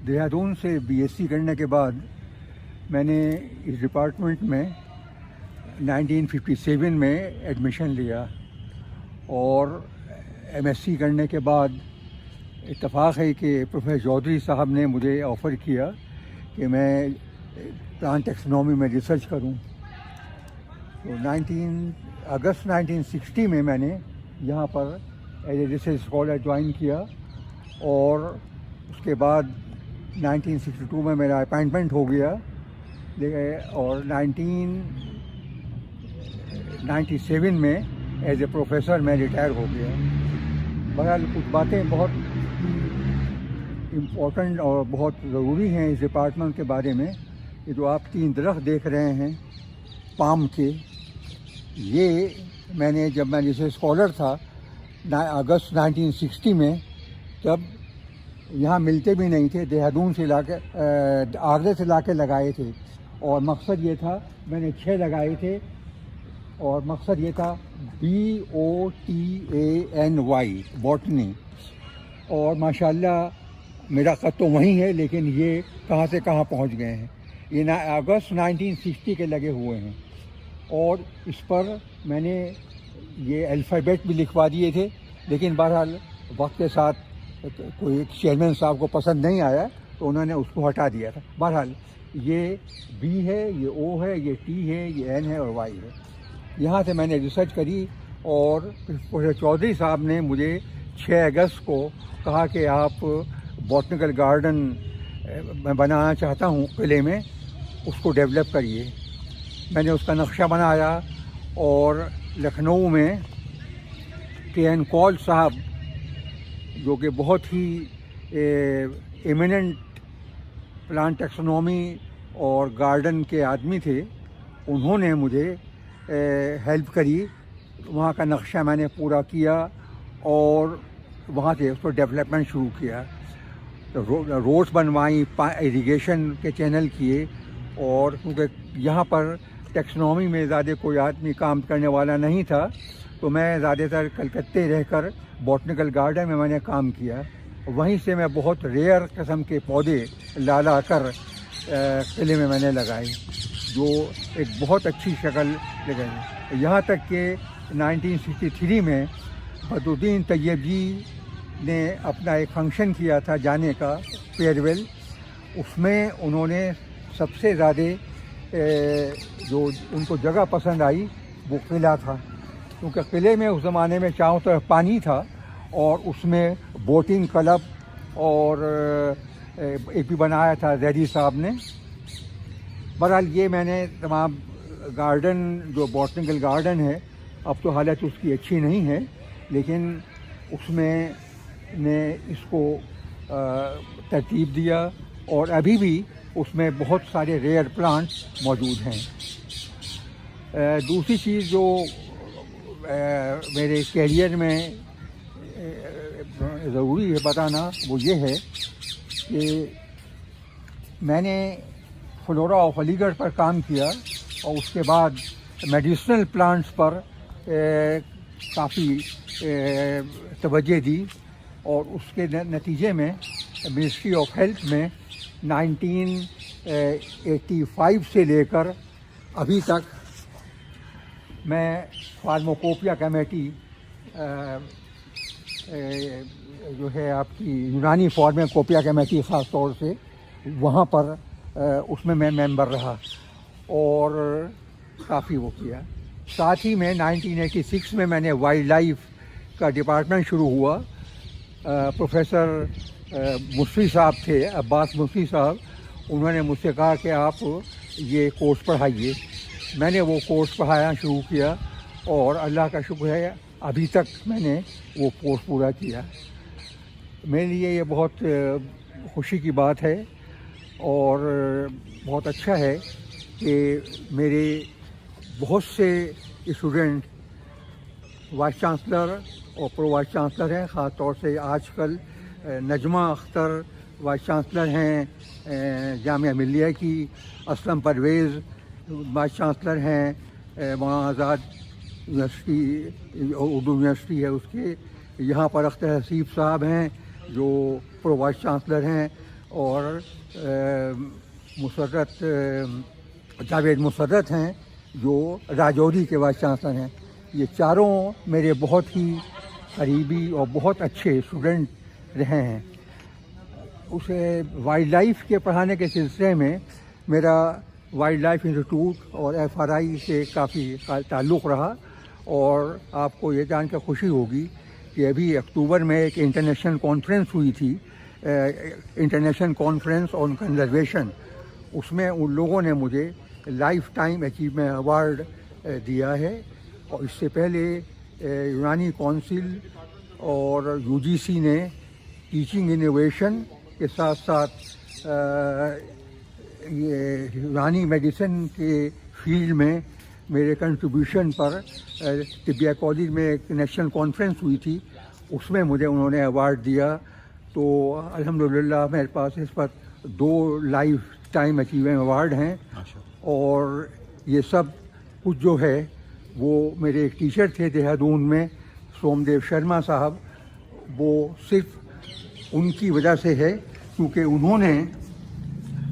دہرادون سے BSc کرنے کے بعد میں نے اس ڈپارٹمنٹ میں 1957 میں ایڈمیشن لیا اور MSc کرنے کے بعد اتفاق ہے کہ پروفیسر چودھری صاحب نے مجھے آفر کیا کہ میں پلانٹ ٹیکسونومی میں ریسرچ کروں. تو اگست 1960 میں نے یہاں پر as a research scholar join کیا اور اس کے بعد 1962 میں میرا اپائنٹمنٹ ہو گیا اور 1997 میں ایز اے پروفیسر میں ریٹائر ہو گیا. بہرحال کچھ باتیں بہت امپورٹنٹ اور بہت ضروری ہیں اس ڈپارٹمنٹ کے بارے میں. یہ جو آپ 3 درخت دیکھ رہے ہیں پام کے، یہ میں نے جب میں ریسرچ اسکالر تھا اگست 1960 میں، تب یہاں ملتے بھی نہیں تھے، دہرادون سے لا کے آگرے سے لا کے لگائے تھے اور مقصد یہ تھا، میں نے 6 لگائے تھے اور مقصد یہ تھا BOTANY بوٹنی. اور ماشاءاللہ میرا خط تو وہیں ہے لیکن یہ کہاں سے کہاں پہنچ گئے ہیں. یہ اگست 1960 کے لگے ہوئے ہیں اور اس پر میں نے یہ الفابیٹ بھی لکھوا دیے تھے، لیکن بہرحال وقت کے ساتھ کوئی چیئرمین صاحب کو پسند نہیں آیا تو انہوں نے اس کو ہٹا دیا تھا. بہرحال یہ B ہے، یہ O ہے، یہ T ہے، یہ N ہے اور Y ہے. یہاں سے میں نے ریسرچ کری اور پروفیسر چودھری صاحب نے مجھے 6 اگست کو کہا کہ آپ بوٹنیکل گارڈن میں بنانا چاہتا ہوں قلعے میں، اس کو ڈیولپ کریے. میں نے اس کا نقشہ بنایا اور لکھنؤ میں KN کول صاحب جو کہ بہت ہی ایمیننٹ پلانٹ ٹیکسونومی اور گارڈن کے آدمی تھے، انہوں نے مجھے ہیلپ کری. وہاں کا نقشہ میں نے پورا کیا اور وہاں سے اس کو ڈیولپمنٹ شروع کیا. روڈس بنوائیں، ایریگیشن کے چینل کیے اور کیونکہ یہاں پر ٹیکسونومی میں زیادہ کوئی آدمی کام کرنے والا نہیں تھا تو میں زیادہ تر کلکتے رہ کر بوٹنیکل گارڈن میں نے کام کیا. وہیں سے میں بہت ریئر قسم کے پودے لا کر قلعے میں نے لگائے جو ایک بہت اچھی شکل لگائی. یہاں تک کہ 1963 میں بدرالدین طیب جی نے اپنا ایک فنکشن کیا تھا جانے کا، فیئرویل. اس میں انہوں نے سب سے زیادہ جو ان کو جگہ پسند آئی وہ قلعہ تھا، کیونکہ قلعے میں اس زمانے میں چاروں طرف پانی تھا اور اس میں بوٹنگ کلب اور ایک بھی بنایا تھا زیدی صاحب نے. بہرحال یہ میں نے تمام گارڈن جو بوٹنیکل گارڈن ہے، اب تو حالت اس کی اچھی نہیں ہے لیکن اس میں نے اس کو ترتیب دیا اور ابھی بھی اس میں بہت سارے ریئر پلانٹس موجود ہیں. دوسری چیز جو میرے کیریئر میں ضروری ہے بتانا وہ یہ ہے کہ میں نے فلورا آف علی گڑھ پر کام کیا اور اس کے بعد میڈیسنل پلانٹس پر کافی توجہ دی اور اس کے نتیجے میں منسٹری آف ہیلتھ میں 1985 سے لے کر ابھی تک میں فارموکوپیا کمیٹی جو ہے آپ کی یونانی فارموکوپیا کمیٹی خاص طور سے، وہاں پر اس میں ممبر رہا اور کافی وہ کیا. ساتھ ہی میں 1986 میں نے وائلڈ لائف کا ڈپارٹمنٹ شروع ہوا. پروفیسر مصری صاحب تھے، عباس مصری صاحب، انہوں نے مجھ سے کہا کہ آپ یہ کورس پڑھائیے. میں نے وہ کورس پڑھانا شروع کیا اور اللہ کا شکر ہے ابھی تک میں نے وہ کورس پورا کیا. میرے لیے یہ بہت خوشی کی بات ہے اور بہت اچھا ہے کہ میرے بہت سے اسٹوڈنٹ وائس چانسلر اور پرو وائس چانسلر ہیں. خاص طور سے آج کل نجمہ اختر وائس چانسلر ہیں جامعہ ملیہ کی، اسلم پرویز وائس چانسلر ہیں مولانا آزاد یونیورسٹی، اردو یونیورسٹی ہے اس کے. یہاں پر اختر حسیب صاحب ہیں جو پرو وائس چانسلر ہیں. اور مسرت جاوید مسرت ہیں جو راجوری کے وائس چانسلر ہیں. یہ چاروں میرے بہت ہی قریبی اور بہت اچھے اسٹوڈنٹ رہے ہیں. اسے وائلڈ لائف کے پڑھانے کے سلسلے میں میرا وائلڈ لائف انسٹیٹیوٹ اور FRI سے کافی تعلق رہا. اور آپ کو یہ جان کر خوشی ہوگی کہ ابھی اکتوبر میں ایک انٹرنیشنل کانفرنس ہوئی تھی، انٹرنیشنل کانفرنس آن کنزرویشن. اس میں ان لوگوں نے مجھے لائف ٹائم اچیومنٹ ایوارڈ دیا ہے. اور اس سے پہلے یونانی کونسل اور UGC نے ٹیچنگ انوویشن کے ساتھ ساتھ یہ یونانی میڈیسن کے فیلڈ میں میرے کنٹریبیوشن پر طبیہ کالج میں ایک نیشنل کانفرنس ہوئی تھی، اس میں مجھے انہوں نے ایوارڈ دیا. تو الحمدللہ میرے پاس اس پر 2 لائف ٹائم اچیومنٹ ایوارڈ ہیں. اور یہ سب کچھ جو ہے وہ میرے ایک ٹیچر تھے دہرادون میں، سوم دیو شرما صاحب. وہ صرف ان کی وجہ سے ہے کیونکہ انہوں نے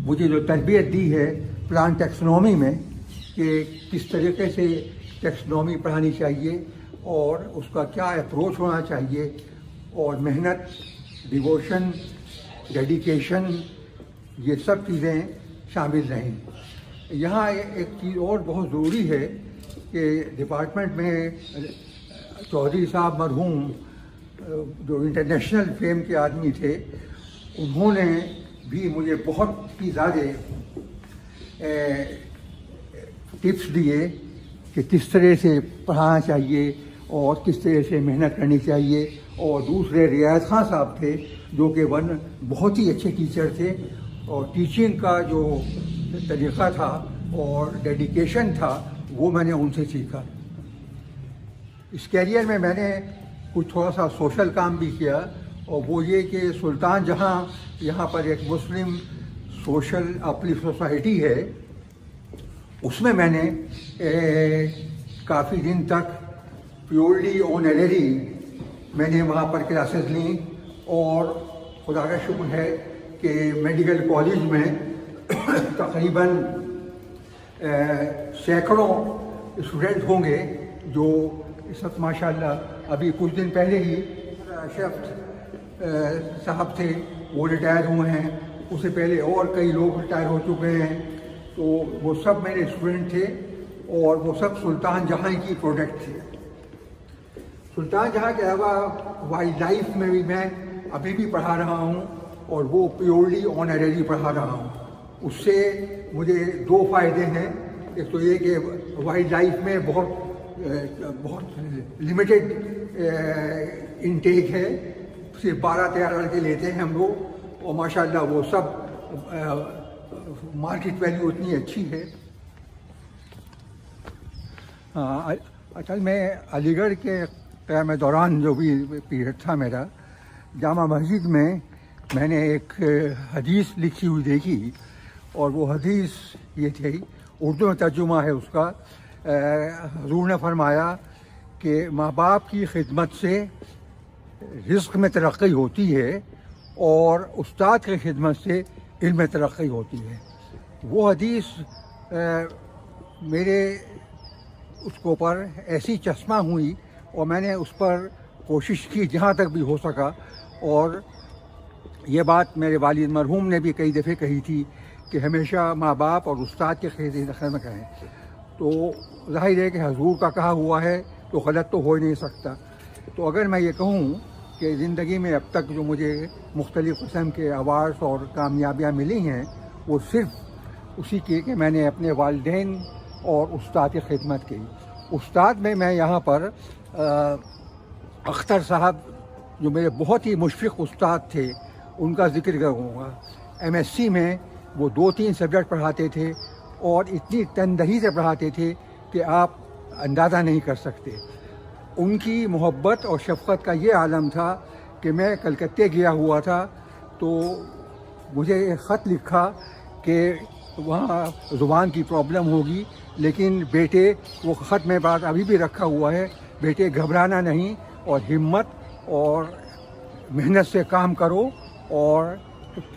مجھے جو تربیت دی ہے پلانٹ ٹیکسنومی میں کہ کس طریقے سے ٹیکسنومی پڑھانی چاہیے اور اس کا کیا اپروچ ہونا چاہیے، اور محنت، ڈیووشن، ڈیڈیکیشن، یہ سب چیزیں شامل رہیں. یہاں ایک چیز اور بہت ضروری ہے کہ ڈپارٹمنٹ میں چودھری صاحب مرحوم جو انٹرنیشنل فیم کے آدمی تھے، انہوں نے بھی مجھے بہت ہی زیادہ ٹپس دیے کہ کس طرح سے پڑھانا چاہیے اور کس طرح سے محنت کرنی چاہیے. اور دوسرے ریاض خان صاحب تھے جو کہ بہت ہی اچھے ٹیچر تھے، اور ٹیچنگ کا جو طریقہ تھا اور ڈیڈیکیشن تھا وہ میں نے ان سے سیکھا. اس کیریئر میں میں نے کچھ تھوڑا سا سوشل کام بھی کیا، اور وہ یہ کہ سلطان جہاں یہاں پر ایک مسلم سوشل اپلفٹ سوسائٹی ہے، اس میں میں نے کافی دن تک پیورلی آنرری میں نے وہاں پر کلاسز لیں. اور خدا کا شکر ہے کہ میڈیکل کالج میں تقریباً سینکڑوں اسٹوڈنٹ ہوں گے جو اس وقت ماشاء اللہ. ابھی کچھ دن پہلے ہی شفت صاحب تھے، وہ ریٹائر ہوئے ہیں. اس سے پہلے اور کئی لوگ ریٹائر ہو چکے ہیں. تو وہ سب میرے اسٹوڈنٹ تھے اور وہ سب سلطان جہاں کی پروڈکٹ تھے. سلطان جہاں کے علاوہ وائلڈ لائف میں بھی میں ابھی بھی پڑھا رہا ہوں، اور وہ پیورلی آنرری پڑھا رہا ہوں. اس سے مجھے 2 فائدے ہیں. ایک تو یہ کہ وائلڈ لائف میں بہت لمیٹڈ انٹیک ہے، صرف 12-13 لڑکے لیتے ہیں ہم لوگ، اور ماشاءاللہ وہ سب مارکیٹ ویلیو اتنی اچھی ہے. اصل میں علی گڑھ کے قیام دوران جو بھی پیریڈ تھا میرا، جامع مسجد میں میں نے ایک حدیث لکھی ہوئی دیکھی، اور وہ حدیث یہ تھی، اردو میں ترجمہ ہے اس کا. حضور نے فرمایا کہ ماں باپ کی خدمت سے رزق میں ترقی ہوتی ہے، اور استاد کی خدمت سے علم میں ترقی ہوتی ہے. وہ حدیث میرے اس کے اوپر ایسی چشمہ ہوئی، اور میں نے اس پر کوشش کی جہاں تک بھی ہو سکا. اور یہ بات میرے والد مرحوم نے بھی کئی دفعہ کہی تھی کہ ہمیشہ ماں باپ اور استاد کے خدمت کریں. تو ظاہر ہے کہ حضور کا کہا ہوا ہے تو غلط تو ہو ہی نہیں سکتا. تو اگر میں یہ کہوں کہ زندگی میں اب تک جو مجھے مختلف قسم کے ایوارڈس اور کامیابیاں ملی ہیں، وہ صرف اسی کی کہ میں نے اپنے والدین اور استاد کی خدمت کی. استاد میں یہاں پر اختر صاحب جو میرے بہت ہی مشفق استاد تھے ان کا ذکر کروں گا. MSc میں وہ 2-3 سبجیکٹ پڑھاتے تھے، اور اتنی تندہی سے پڑھاتے تھے کہ آپ اندازہ نہیں کر سکتے. ان کی محبت اور شفقت کا یہ عالم تھا کہ میں کلکتے گیا ہوا تھا تو مجھے ایک خط لکھا کہ وہاں زبان کی پرابلم ہوگی، لیکن بیٹے، وہ خط میں بات ابھی بھی رکھا ہوا ہے، بیٹے گھبرانا نہیں، اور ہمت اور محنت سے کام کرو، اور